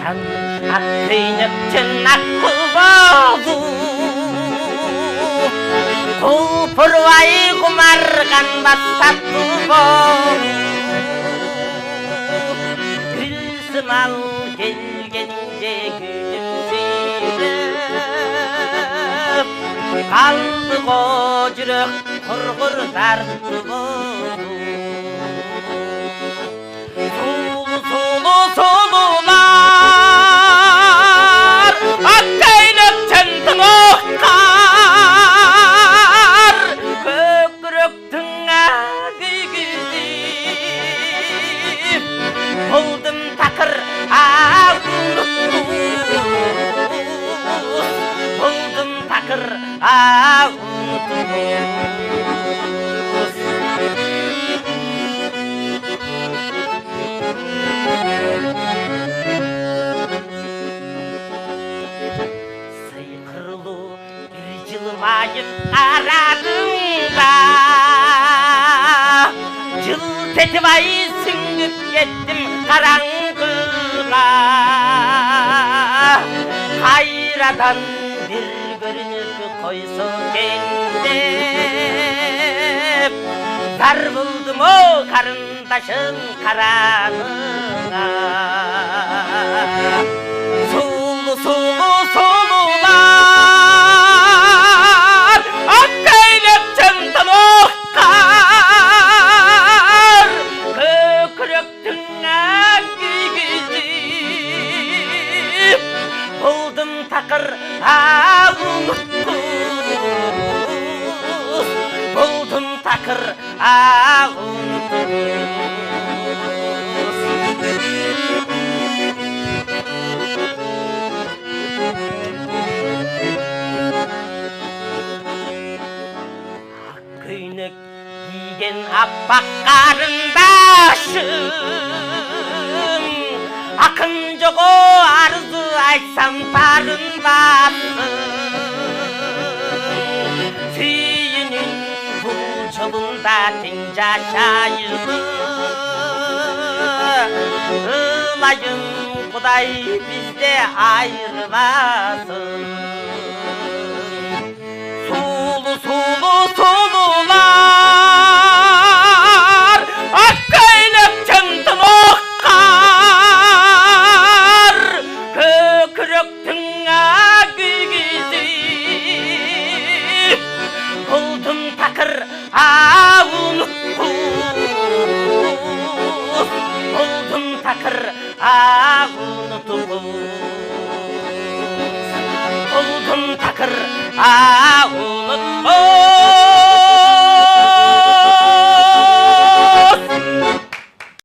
ақ көйнектен ақ құлболу құлпырбай құмарған бастапты болу гүлсім ал келгенде күлімсіреп қалды ғо жүрек құрғыр тартты болу сұлулар ақ көйлектен тымыққар көкіректің күйгізіп болдым тақыр болдым тақыр сыйқырлы бір жылмайып арадым да жылт етіп ай сүңгіп кеттім қараңғыға қайрадан бір көрініп қойсын деп зар болдым о қарындашым қараңыға сұлулар ақ көйлектен тымыққар көкіректің күйгізіп болдым тақыр болдым тақыр көйнек киген аппақ қарындашым ақын жоқ о арызы айтсам тарынбасын сүйінің бұл жолында тең жашайын ылайын құдай бізде айырмасын сұлулар ақ көйлектен тымыққар көкіректің күйгізіп болдым тақыр болдым тақыр болдым тақыр